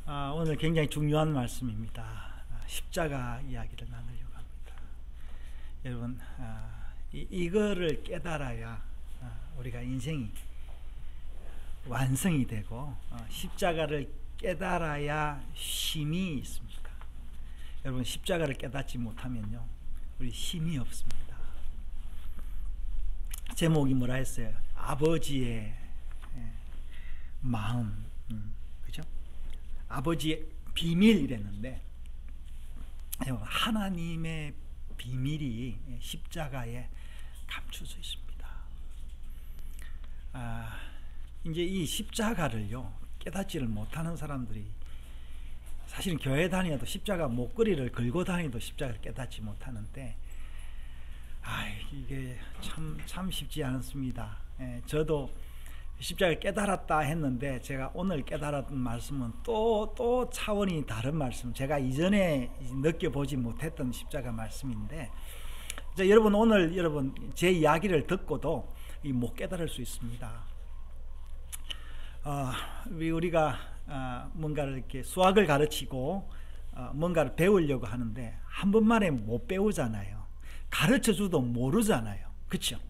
오늘 굉장히 중요한 말씀입니다. 십자가 이야기를 나누려고 합니다. 여러분, 이거를 깨달아야 우리가 인생이 완성이 되고, 십자가를 깨달아야 쉼이 있습니다. 여러분, 십자가를 깨닫지 못하면요, 우리 힘이 없습니다. 제목이 뭐라 했어요? 아버지의 마음, 그죠? 아버지의 비밀 이랬는데, 하나님의 비밀이 십자가에 감춰져 있습니다. 이제 이 십자가를요 깨닫지를 못하는 사람들이, 사실은 교회 다녀도 십자가 목걸이를 걸고 다니도 십자가를 깨닫지 못하는데, 이게 참 쉽지 않습니다. 저도 십자가를 깨달았다 했는데, 제가 오늘 깨달았던 말씀은 또 차원이 다른 말씀, 제가 이전에 느껴보지 못했던 십자가 말씀인데, 여러분, 오늘 여러분 제 이야기를 듣고도 못 깨달을 수 있습니다. 우리가 뭔가를 이렇게 수학을 가르치고 뭔가를 배우려고 하는데 한 번만에 못 배우잖아요. 가르쳐줘도 모르잖아요. 그렇죠?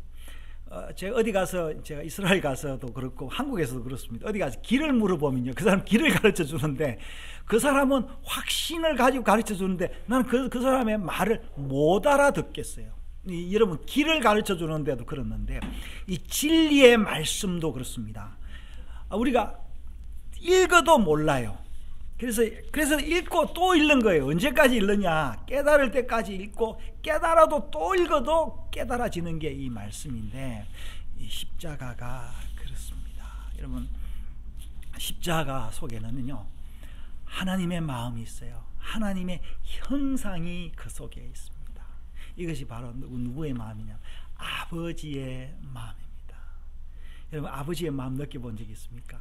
제가 어디 가서, 제가 이스라엘 가서도 그렇고 한국에서도 그렇습니다. 어디 가서 길을 물어보면요, 그 사람 길을 가르쳐 주는데, 그 사람은 확신을 가지고 가르쳐 주는데 나는 그 사람의 말을 못 알아듣겠어요. 여러분, 길을 가르쳐 주는데도 그렇는데, 이 진리의 말씀도 그렇습니다. 우리가 읽어도 몰라요. 그래서 읽고 또 읽는 거예요. 언제까지 읽느냐? 깨달을 때까지 읽고, 깨달아도 또 읽어도 깨달아지는 게 이 말씀인데, 이 십자가가 그렇습니다. 여러분, 십자가 속에는요 하나님의 마음이 있어요. 하나님의 형상이 그 속에 있습니다. 이것이 바로 누구의 마음이냐? 아버지의 마음입니다. 여러분, 아버지의 마음 느껴본 적이 있습니까?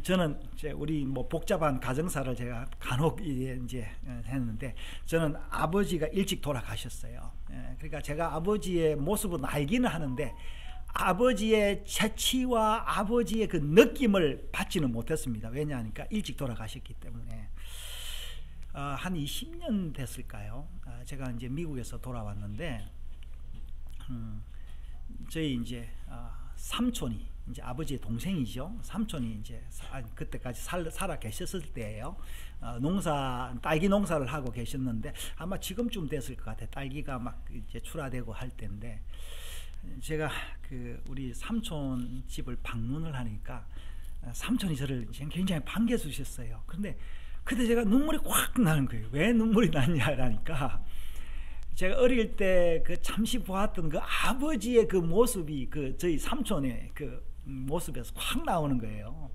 저는 우리 복잡한 가정사를 제가 간혹 이제 했는데, 저는 아버지가 일찍 돌아가셨어요. 그러니까 제가 아버지의 모습은 알기는 하는데 아버지의 재치와 아버지의 그 느낌을 받지는 못했습니다. 왜냐하니까 일찍 돌아가셨기 때문에. 한 20년 됐을까요? 제가 이제 미국에서 돌아왔는데, 저희 이제 삼촌이, 이제 아버지의 동생이죠. 삼촌이 이제 그때까지 살아 계셨을 때예요. 딸기 농사를 하고 계셨는데, 아마 지금쯤 됐을 것 같아요. 딸기가 막 이제 출하되고 할 때인데, 제가 우리 삼촌 집을 방문을 하니까 삼촌이 저를 굉장히 반겨 주셨어요. 근데 그때 제가 눈물이 확 나는 거예요. 왜 눈물이 났냐라니까, 제가 어릴 때 잠시 보았던 그 아버지의 그 모습이 저희 삼촌의 그 모습에서 확 나오는 거예요.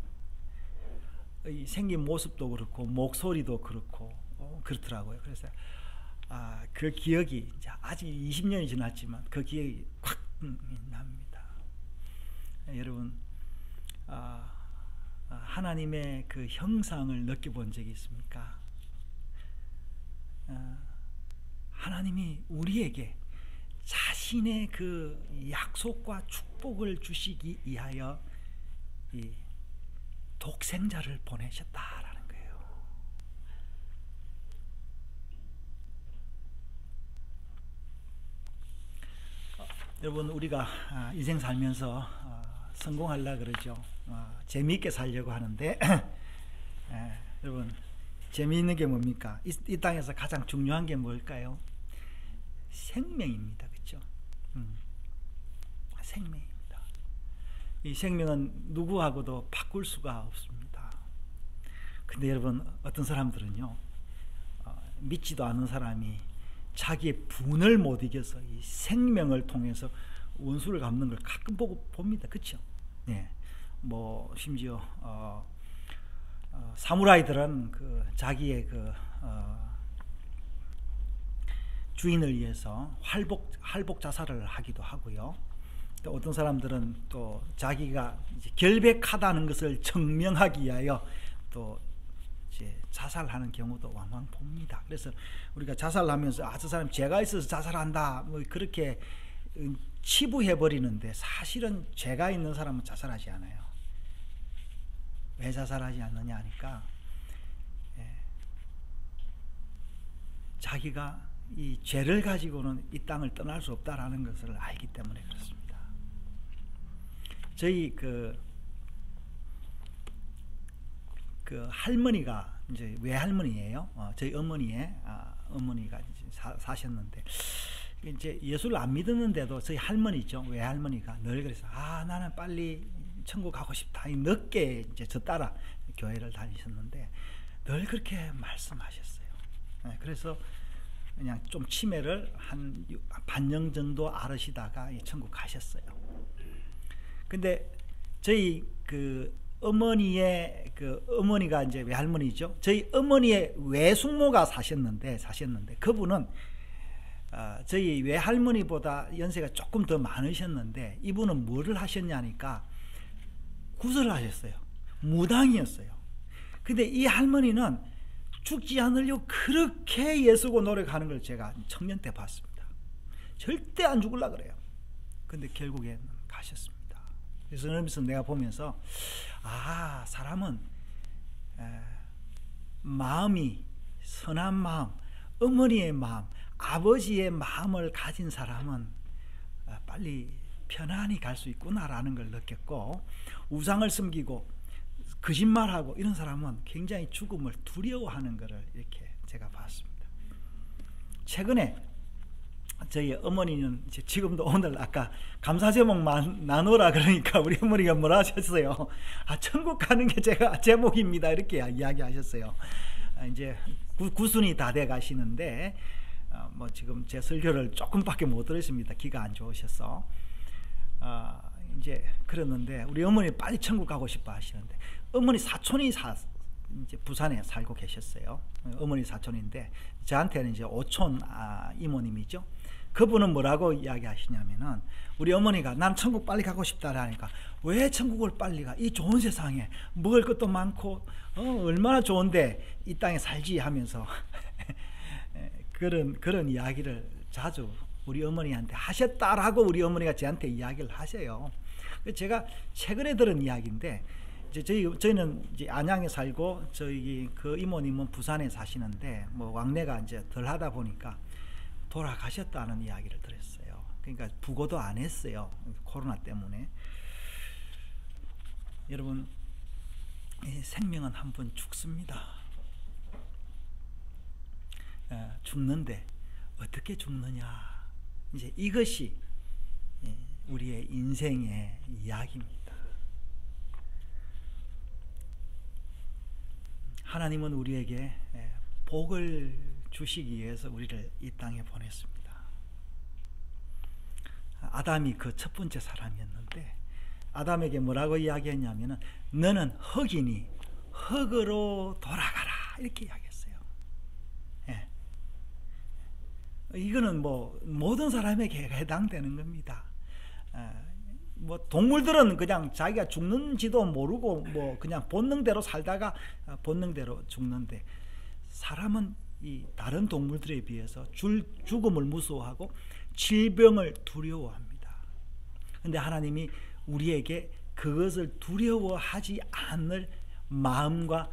생긴 모습도 그렇고 목소리도 그렇고 그렇더라고요. 그래서 그 기억이, 아직 20년이 지났지만 그 기억이 확 납니다. 여러분, 하나님의 그 형상을 느껴본 적이 있습니까? 하나님이 우리에게 자신의 그 약속과 축복을 주시기 위하여 이 독생자를 보내셨다라는 거예요. 여러분, 우리가 인생 살면서 성공하려고 그러죠. 재미있게 살려고 하는데 여러분, 재미있는 게 뭡니까? 이 땅에서 가장 중요한 게 뭘까요? 생명입니다. 그렇죠? 생명입니다. 이 생명은 누구하고도 바꿀 수가 없습니다. 근데 여러분, 어떤 사람들은요, 믿지도 않는 사람이 자기의 분을 못 이겨서 이 생명을 통해서 원수를 갚는 걸 가끔 봅니다. 그렇죠? 네. 심지어 사무라이들은 자기의 주인을 위해서 활복 자살을 하기도 하고요. 또 어떤 사람들은 또 자기가 이제 결백하다는 것을 증명하기 위하여 또 이제 자살하는 경우도 왕왕 봅니다. 그래서 우리가 자살하면서 저 사람 죄가 있어서 자살한다, 그렇게 치부해 버리는데, 사실은 죄가 있는 사람은 자살하지 않아요. 왜 자살하지 않느냐 하니까 자기가 이 죄를 가지고는 이 땅을 떠날 수 없다라는 것을 알기 때문에 그렇습니다. 저희 그 할머니가 이제 외할머니예요. 저희 어머니의 어머니가 이제 사셨는데 이제 예수를 안 믿었는데도 저희 할머니죠. 외할머니가 늘 그래서 나는 빨리 천국 가고 싶다. 늦게 이제 저 따라 교회를 다니셨는데 늘 그렇게 말씀하셨어요. 그래서 그냥 좀 치매를 한 반년 정도 앓으시다가 천국 가셨어요. 근데 저희 그 어머니가 이제 외할머니죠. 저희 어머니의 외숙모가 사셨는데 그분은 저희 외할머니보다 연세가 조금 더 많으셨는데 이분은 뭐를 하셨냐니까 구슬을 하셨어요. 무당이었어요. 근데 이 할머니는 죽지 않으려고 그렇게 애쓰고 노력하는 걸 제가 청년 때 봤습니다. 절대 안 죽으려고 그래요. 근데 결국엔 가셨습니다. 그래서 내가 보면서 사람은 마음이 선한 마음, 어머니의 마음, 아버지의 마음을 가진 사람은 빨리 편안히 갈 수 있구나라는 걸 느꼈고, 우상을 섬기고 거짓말하고 이런 사람은 굉장히 죽음을 두려워하는 것을 이렇게 제가 봤습니다. 최근에 저희 어머니는 지금도 오늘 아까 감사 제목 나누라 그러니까 우리 어머니가 뭐라 하셨어요? 천국 가는 게 제가 제목입니다. 이렇게 이야기하셨어요. 이제 구순이 다 돼 가시는데 뭐 지금 제 설교를 조금밖에 못 들으십니다. 귀가 안 좋으셔서. 이제 그랬는데 우리 어머니 빨리 천국 가고 싶어 하시는데, 어머니 사촌이 이제 부산에 살고 계셨어요. 어머니 사촌인데 저한테는 이제 오촌 이모님이죠. 그분은 뭐라고 이야기하시냐면은, 우리 어머니가 난 천국 빨리 가고 싶다 하니까, 왜 천국을 빨리 가? 이 좋은 세상에 먹을 것도 많고 얼마나 좋은데 이 땅에 살지 하면서 그런 이야기를 자주 우리 어머니한테 하셨다라고 우리 어머니가 저한테 이야기를 하세요. 제가 최근에 들은 이야기인데, 이제 저희는 이제 안양에 살고 저희 그 이모님은 부산에 사시는데 뭐 왕래가 이제 덜 하다 보니까 돌아가셨다는 이야기를 들었어요. 그러니까 부고도 안 했어요. 코로나 때문에. 여러분, 생명은 한 번 죽습니다. 죽는데 어떻게 죽느냐, 이제 이것이 우리의 인생의 이야기입니다. 하나님은 우리에게 복을 주시기 위해서 우리를 이 땅에 보냈습니다. 아담이 그 첫 번째 사람이었는데, 아담에게 뭐라고 이야기했냐면은, 너는 흙이니 흙으로 돌아가라, 이렇게 이야기했어요. 이거는 뭐 모든 사람에게 해당되는 겁니다. 뭐 동물들은 그냥 자기가 죽는지도 모르고 뭐 그냥 본능대로 살다가 본능대로 죽는데, 사람은 이 다른 동물들에 비해서 죽음을 무서워하고 질병을 두려워합니다. 그런데 하나님이 우리에게 그것을 두려워하지 않을 마음과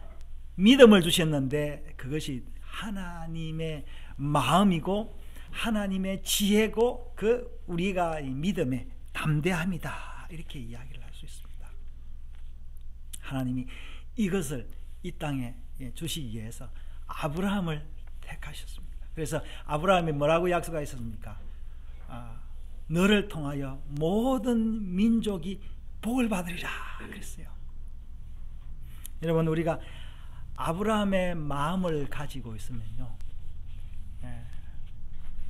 믿음을 주셨는데, 그것이 하나님의 마음이고 하나님의 지혜고 그 우리가 이 믿음의 담대함이다, 이렇게 이야기를 할 수 있습니다. 하나님이 이것을 이 땅에 주시기 위해서 아브라함을 택하셨습니다. 그래서 아브라함이 뭐라고 약속하셨습니까? 너를 통하여 모든 민족이 복을 받으리라 그랬어요. 여러분, 우리가 아브라함의 마음을 가지고 있으면요,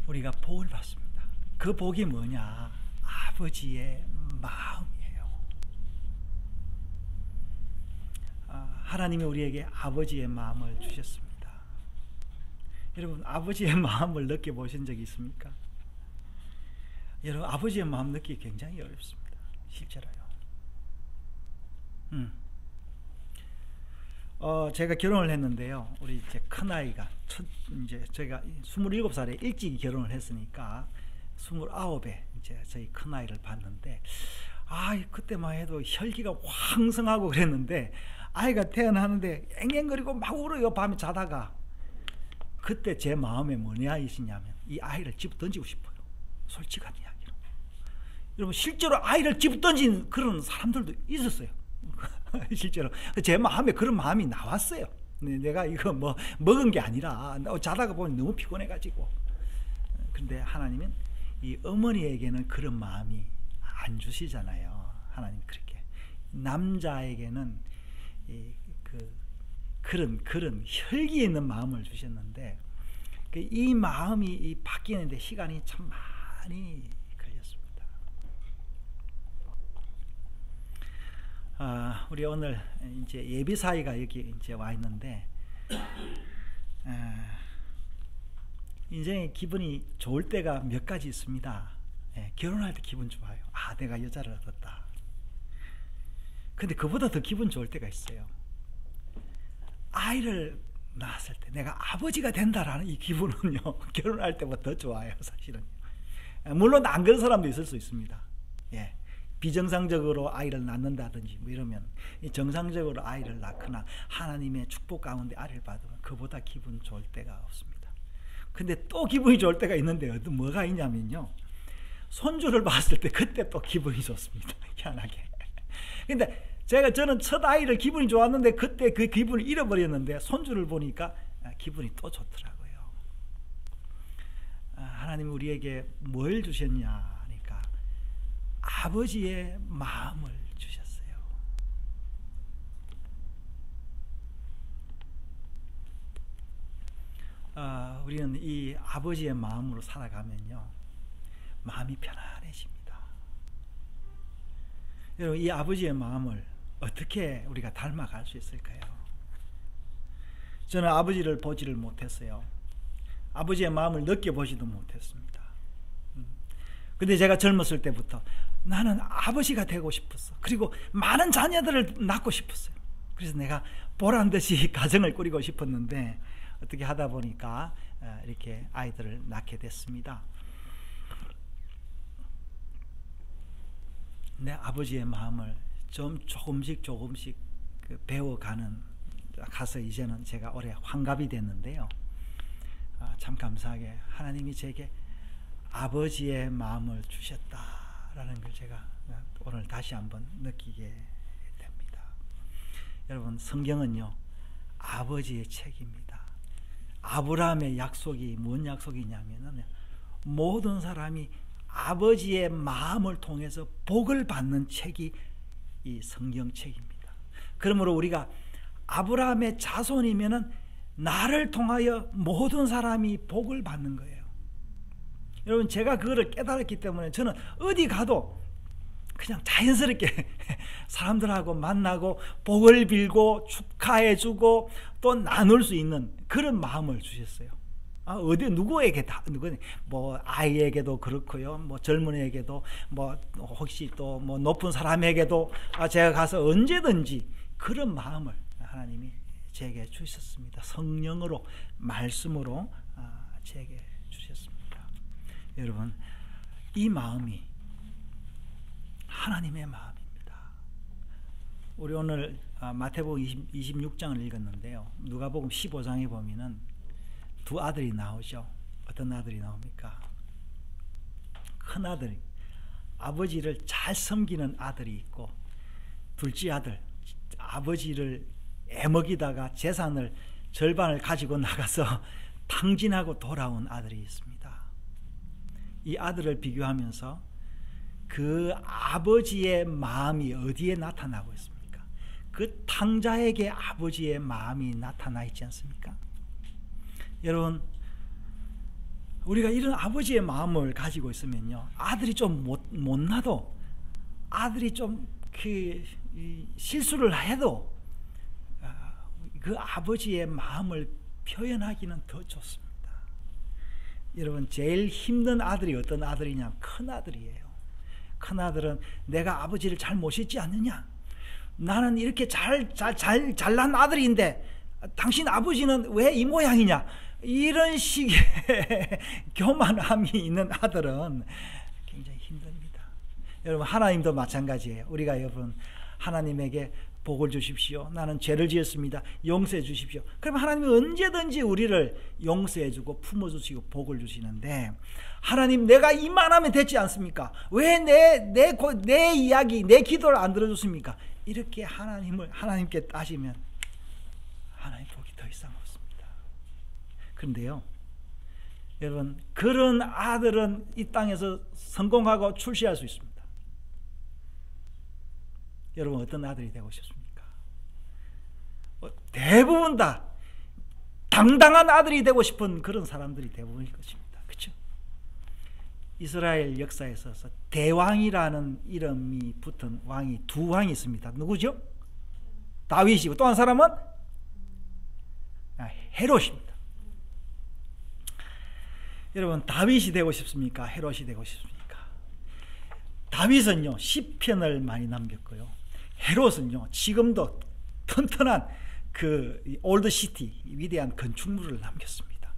우리가 복을 받습니다. 그 복이 뭐냐? 아버지의 마음이에요. 하나님이 우리에게 아버지의 마음을 주셨습니다. 여러분, 아버지의 마음을 느껴보신 적이 있습니까? 여러분, 아버지의 마음 느끼기 굉장히 어렵습니다. 실제로요. 제가 결혼을 했는데요, 우리 이제 큰아이가 이제 제가 27살에 일찍 결혼을 했으니까 29에 이제 저희 큰아이를 봤는데, 그때만 해도 혈기가 왕성하고 그랬는데, 아이가 태어나는데 앵앵거리고 막 울어요. 밤에 자다가. 그때 제 마음에 뭐냐 있으냐면 이 아이를 집어 던지고 싶어요. 솔직한 이야기로. 여러분 실제로 아이를 집어 던진 그런 사람들도 있었어요. 실제로 제 마음에 그런 마음이 나왔어요. 내가 이거 뭐 먹은 게 아니라 자다가 보니 너무 피곤해가지고. 그런데 하나님은 이 어머니에게는 그런 마음이 안 주시잖아요. 하나님 그렇게 남자에게는 그런 혈기 있는 마음을 주셨는데 이 마음이 바뀌는데 시간이 참 많이 걸렸습니다. 우리 오늘 이제 예비 사이가 여기 이제 와 있는데 인생에 기분이 좋을 때가 몇 가지 있습니다. 결혼할 때 기분 좋아요. 내가 여자를 얻었다. 근데 그보다 더 기분 좋을 때가 있어요. 아이를 낳았을 때 내가 아버지가 된다라는 이 기분은요, 결혼할 때보다 더 좋아요, 사실은. 물론 안 그런 사람도 있을 수 있습니다. 비정상적으로 아이를 낳는다든지 뭐 이러면, 정상적으로 아이를 낳거나 하나님의 축복 가운데 아이를 받으면 그보다 기분 좋을 때가 없습니다. 근데 또 기분이 좋을 때가 있는데 뭐가 있냐면요, 손주를 봤을 때 그때 또 기분이 좋습니다. 희한하게. 근데 저는 첫 아이를 기분이 좋았는데 그때 그 기분을 잃어버렸는데 손주를 보니까 기분이 또 좋더라고요. 하나님이 우리에게 뭘 주셨냐 하니까 아버지의 마음을 주셨어요. 우리는 이 아버지의 마음으로 살아가면요, 마음이 편안해집니다. 여러분, 이 아버지의 마음을 어떻게 우리가 닮아갈 수 있을까요? 저는 아버지를 보지를 못했어요. 아버지의 마음을 느껴보지도 못했습니다. 근데 제가 젊었을 때부터 나는 아버지가 되고 싶었어. 그리고 많은 자녀들을 낳고 싶었어요. 그래서 내가 보란듯이 가정을 꾸리고 싶었는데 어떻게 하다 보니까 이렇게 아이들을 낳게 됐습니다. 내 아버지의 마음을 조금씩 가서 이제는 제가 올해 환갑이 됐는데요. 참 감사하게 하나님이 제게 아버지의 마음을 주셨다라는 걸 제가 오늘 다시 한번 느끼게 됩니다. 여러분, 성경은요, 아버지의 책입니다. 아브라함의 약속이 뭔 약속이냐면은 모든 사람이 아버지의 마음을 통해서 복을 받는 책이 이 성경책입니다. 그러므로 우리가 아브라함의 자손이면은 나를 통하여 모든 사람이 복을 받는 거예요. 여러분, 제가 그거를 깨달았기 때문에 저는 어디 가도 그냥 자연스럽게 사람들하고 만나고 복을 빌고 축하해주고 또 나눌 수 있는 그런 마음을 주셨어요. 어디 누구에게 뭐 아이에게도 그렇고요, 뭐 젊은이에게도, 뭐 혹시 또 뭐 높은 사람에게도 제가 가서 언제든지 그런 마음을 하나님이 제게 주셨습니다. 성령으로, 말씀으로 제게 주셨습니다. 여러분, 이 마음이 하나님의 마음입니다. 우리 오늘 마태복음 26장을 읽었는데요, 누가복음 15장에 보면은 두 아들이 나오죠. 어떤 아들이 나옵니까? 큰 아들이, 아버지를 잘 섬기는 아들이 있고, 둘째 아들, 아버지를 애먹이다가 재산을 절반을 가지고 나가서 탕진하고 돌아온 아들이 있습니다. 이 아들을 비교하면서 그 아버지의 마음이 어디에 나타나고 있습니까? 그 탕자에게 아버지의 마음이 나타나 있지 않습니까? 여러분, 우리가 이런 아버지의 마음을 가지고 있으면요, 아들이 좀 못나도, 아들이 좀 실수를 해도 그 아버지의 마음을 표현하기는 더 좋습니다. 여러분, 제일 힘든 아들이 어떤 아들이냐? 큰 아들이에요. 큰 아들은 내가 아버지를 잘 모시지 않느냐? 나는 이렇게 잘난 아들인데 당신 아버지는 왜 이 모양이냐? 이런 식의 교만함이 있는 아들은 굉장히 힘듭니다. 여러분, 하나님도 마찬가지예요. 우리가 여러분 하나님에게 복을 주십시오. 나는 죄를 지었습니다. 용서해 주십시오. 그럼 하나님이 언제든지 우리를 용서해 주고 품어주시고 복을 주시는데, 하나님 내가 이만하면 되지 않습니까? 왜 내 이야기, 내 기도를 안 들어줬습니까? 이렇게 하나님께 따지면 하나님 복이 더 이상 없습니다. 그런데요, 여러분, 그런 아들은 이 땅에서 성공하고 출세할 수 있습니다. 여러분, 어떤 아들이 되고 싶습니까? 대부분 다 당당한 아들이 되고 싶은 그런 사람들이 대부분일 것입니다. 그렇죠? 이스라엘 역사에 있어서 대왕이라는 이름이 붙은 왕이 두 왕이 있습니다. 누구죠? 다윗이고 또 한 사람은 헤롯입니다. 여러분, 다윗이 되고 싶습니까? 헤롯이 되고 싶습니까? 다윗은요 시편을 많이 남겼고요, 헤롯은요 지금도 튼튼한 그 올드 시티, 위대한 건축물을 남겼습니다.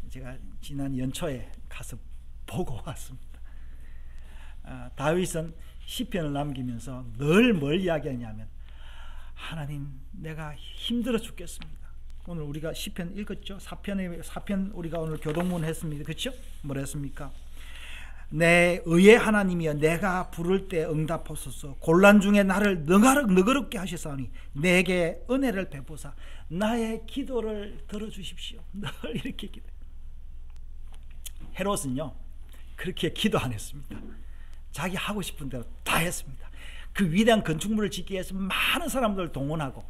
제가 지난 연초에 가서 보고 왔습니다. 다윗은 시편을 남기면서 늘 뭘 이야기하냐면, 하나님 내가 힘들어 죽겠습니다. 오늘 우리가 시편 읽었죠? 사편 우리가 오늘 교동문 했습니다. 그렇죠? 뭐라 했습니까? 내 의의 하나님이여, 내가 부를 때 응답하소서. 곤란 중에 나를 너그럽게 하시사오니 내게 은혜를 베푸사 나의 기도를 들어주십시오. 늘 이렇게 기도해요. 헤롯은요 그렇게 기도 안 했습니다. 자기 하고 싶은 대로 다 했습니다. 그 위대한 건축물을 짓기 위해서 많은 사람들을 동원하고,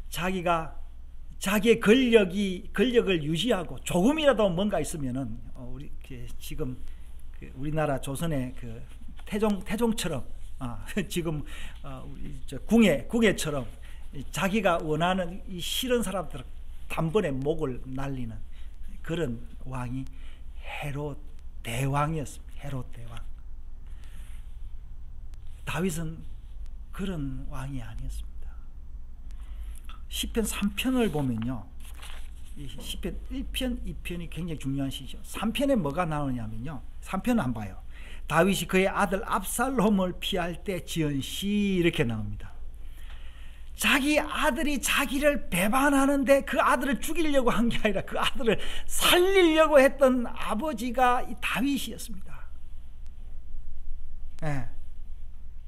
자기의 권력을 유지하고 조금이라도 뭔가 있으면은 우리 지금 우리나라 조선의 그 태종처럼 지금 우리 궁예처럼 자기가 원하는 이 싫은 사람들 단번에 목을 날리는 그런 왕이 헤롯 대왕이었습니다. 헤롯 대왕. 다윗은 그런 왕이 아니었습니다. 시편 3편을 보면요, 시편 1편, 2편이 굉장히 중요한 시죠. 3편에 뭐가 나오냐면요, 3편은 안 봐요. 다윗이 그의 아들 압살롬을 피할 때 지은 시, 이렇게 나옵니다. 자기 아들이 자기를 배반하는데 그 아들을 죽이려고 한 게 아니라 그 아들을 살리려고 했던 아버지가 이 다윗이었습니다. 네.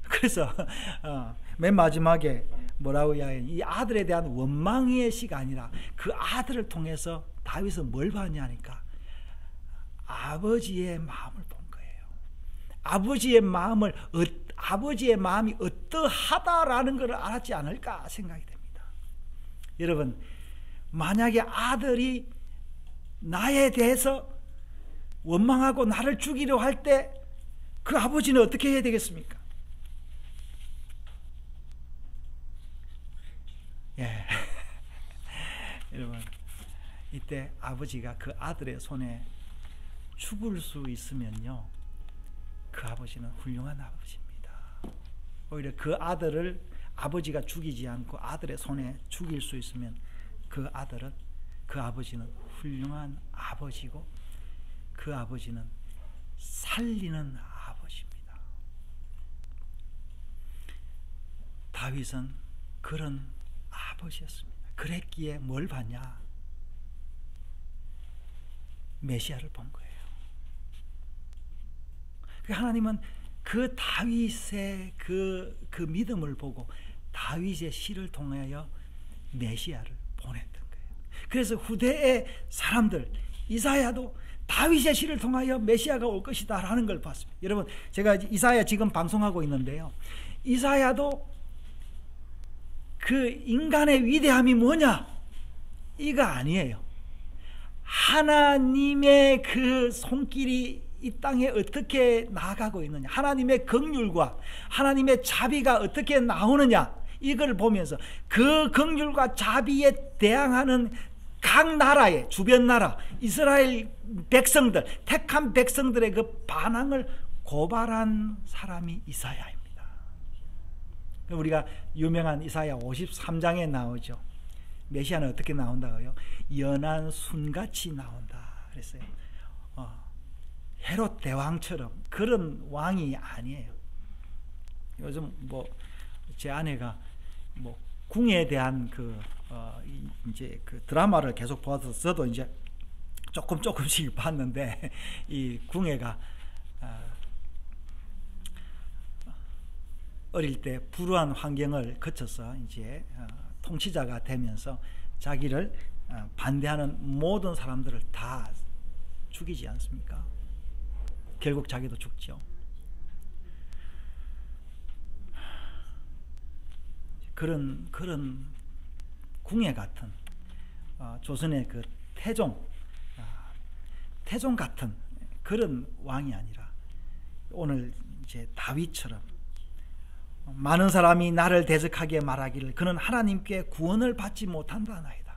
그래서 맨 마지막에 뭐라고 이야기해요? 이 아들에 대한 원망의 시가 아니라 그 아들을 통해서 다윗은 뭘 봤냐니까 아버지의 마음을 본 거예요. 아버지의 마음이 어떠하다라는 것을 알았지 않을까 생각이 됩니다. 여러분, 만약에 아들이 나에 대해서 원망하고 나를 죽이려 할 때 그 아버지는 어떻게 해야 되겠습니까? 예. 여러분, 이때 아버지가 그 아들의 손에 죽을 수 있으면요, 그 아버지는 훌륭한 아버지입니다. 오히려 그 아들을 아버지가 죽이지 않고 아들의 손에 죽일 수 있으면 그 아버지는 훌륭한 아버지고, 그 아버지는 살리는 아버지입니다. 다윗은 그런 아버지였습니다. 그랬기에 뭘 봤냐? 메시아를 본 거예요. 하나님은 그 다윗의 그 믿음을 보고 다윗의 시를 통하여 메시아를 보냈던 거예요. 그래서 후대의 사람들, 이사야도 다윗의 시를 통하여 메시아가 올 것이다 라는 걸 봤습니다. 여러분, 제가 이사야 지금 방송하고 있는데요, 이사야도 그 인간의 위대함이 뭐냐? 이거 아니에요. 하나님의 그 손길이 이 땅에 어떻게 나아가고 있느냐, 하나님의 긍휼과 하나님의 자비가 어떻게 나오느냐, 이걸 보면서 그 긍휼과 자비에 대항하는 각 나라의 주변 나라, 이스라엘 백성들, 택한 백성들의 그 반항을 고발한 사람이 이사야입니다. 우리가 유명한 이사야 53장에 나오죠. 메시아는 어떻게 나온다고요? 연한 순같이 나온다 그랬어요. 헤롯 대왕처럼 그런 왕이 아니에요. 요즘 제 아내가 뭐 궁에 대한 이제 그 드라마를 계속 보아서 저도 이제 조금씩 봤는데 이 궁예가 어릴 때 불우한 환경을 거쳐서 이제 통치자가 되면서 자기를 반대하는 모든 사람들을 다 죽이지 않습니까? 결국 자기도 죽죠. 그런 궁예 같은 조선의 그 태종 같은 그런 왕이 아니라 오늘 이제 다윗처럼 많은 사람이 나를 대적하게 말하기를 그는 하나님께 구원을 받지 못한다나이다.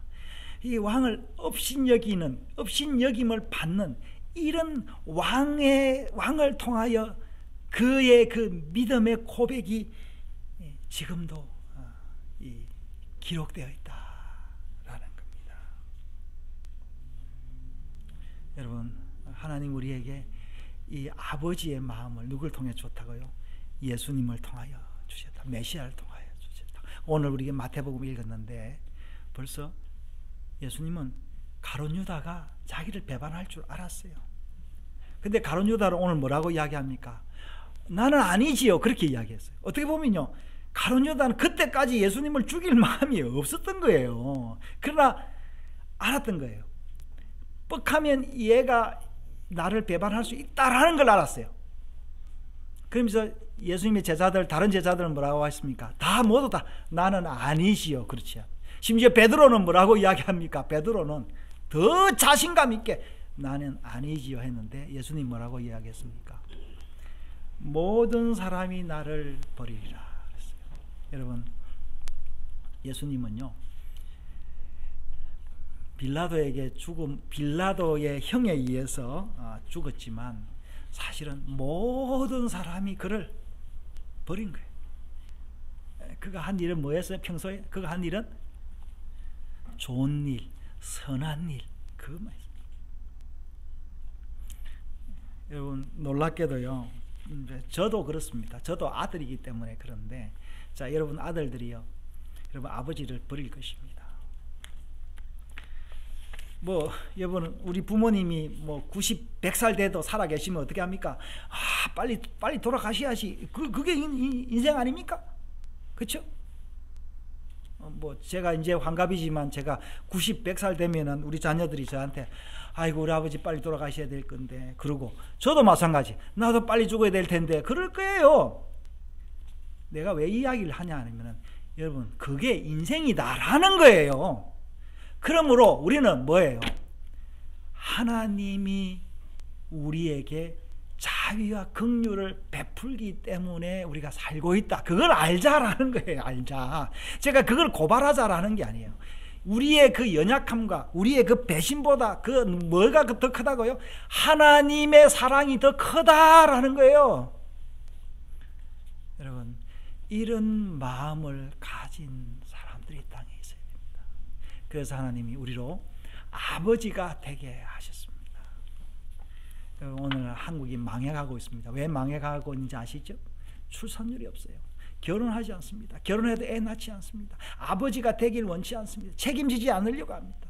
이 왕을 업신여김을 받는 이런 왕을 통하여 그의 그 믿음의 고백이 지금도 기록되어 있다라는 겁니다. 여러분, 하나님 우리에게 이 아버지의 마음을 누굴 통해 줬다고요? 예수님을 통하여 주셨다. 메시아를 통하여 주셨다. 오늘 우리가 마태복음 읽었는데 벌써 예수님은 가룟 유다가 자기를 배반할 줄 알았어요. 근데 가룟 유다를 오늘 뭐라고 이야기합니까? 나는 아니지요. 그렇게 이야기했어요. 어떻게 보면요, 가룟 유다는 그때까지 예수님을 죽일 마음이 없었던 거예요. 그러나 알았던 거예요. 뻑하면 얘가 나를 배반할 수 있다라는 걸 알았어요. 그러면서 예수님의 제자들, 다른 제자들은 뭐라고 했습니까? 모두 다 나는 아니지요. 그렇지. 심지어 베드로는 뭐라고 이야기합니까? 베드로는 더 자신감 있게 나는 아니지요 했는데 예수님 뭐라고 이야기했습니까? 모든 사람이 나를 버리리라 그랬어요. 여러분, 예수님은요, 빌라도의 형에 의해서 죽었지만 사실은 모든 사람이 그를 버린 거예요. 그가 한 일은 뭐였어요? 평소에 그가 한 일은 좋은 일, 선한 일, 그것만 했어요. 여러분, 놀랍게도요, 저도 그렇습니다. 저도 아들이기 때문에 그런데, 자, 여러분 아들들이요, 여러분 아버지를 버릴 것입니다. 여러분, 우리 부모님이 90, 100살 돼도 살아 계시면 어떻게 합니까? 빨리 돌아가셔야지. 그게 인생 아닙니까? 그렇죠? 제가 이제 환갑이지만 제가 90, 100살 되면은 우리 자녀들이 저한테 아이고 우리 아버지 빨리 돌아가셔야 될 건데, 그러고 저도 마찬가지, 나도 빨리 죽어야 될 텐데 그럴 거예요. 내가 왜 이야기를 하냐 하면은 여러분, 그게 인생이다라는 거예요. 그러므로 우리는 뭐예요? 하나님이 우리에게 자비와 긍휼을 베풀기 때문에 우리가 살고 있다. 그걸 알자라는 거예요. 알자. 제가 그걸 고발하자라는 게 아니에요. 우리의 그 연약함과 우리의 그 배신보다 그 뭐가 더 크다고요? 하나님의 사랑이 더 크다라는 거예요. 여러분, 이런 마음을 가진 사람들이 땅에 있어야 됩니다. 그래서 하나님이 우리로 아버지가 되게 하셨습니다. 오늘 한국이 망해가고 있습니다. 왜 망해가고 있는지 아시죠? 출산율이 없어요. 결혼하지 않습니다. 결혼해도 애 낳지 않습니다. 아버지가 되길 원치 않습니다. 책임지지 않으려고 합니다.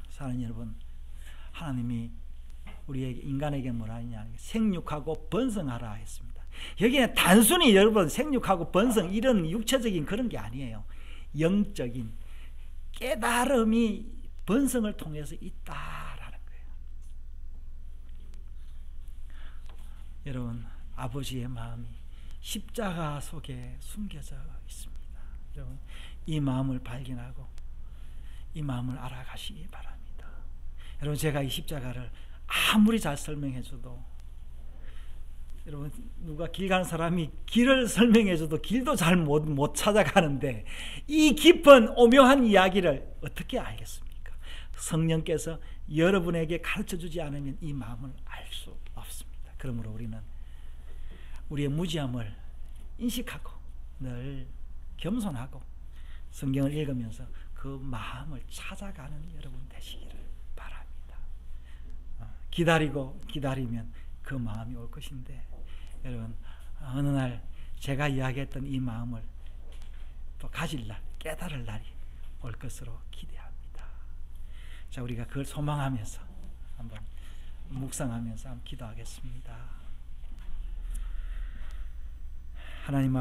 사랑하는 여러분, 하나님이 우리에게, 인간에게 뭐라 하냐, 생육하고 번성하라 했습니다. 여기는 단순히 여러분 생육하고 번성 이런 육체적인 그런 게 아니에요. 영적인 깨달음이 번성을 통해서 있다라는 거예요. 여러분, 아버지의 마음이 십자가 속에 숨겨져 있습니다. 여러분, 이 마음을 발견하고 이 마음을 알아가시기 바랍니다. 여러분, 제가 이 십자가를 아무리 잘 설명해줘도, 여러분, 누가 길 가는 사람이 길을 설명해줘도 길도 잘 못 찾아가는데 이 깊은 오묘한 이야기를 어떻게 알겠습니까? 성령께서 여러분에게 가르쳐주지 않으면 이 마음을 알 수 없습니다. 그러므로 우리는 우리의 무지함을 인식하고 늘 겸손하고 성경을 읽으면서 그 마음을 찾아가는 여러분 되시기를 바랍니다. 기다리면 그 마음이 올 것인데, 여러분, 어느 날 제가 이야기했던 이 마음을 또 가질 날, 깨달을 날이 올 것으로 기대합니다. 자, 우리가 그걸 소망하면서 한번 묵상하면서 한번 기도하겠습니다. 하나님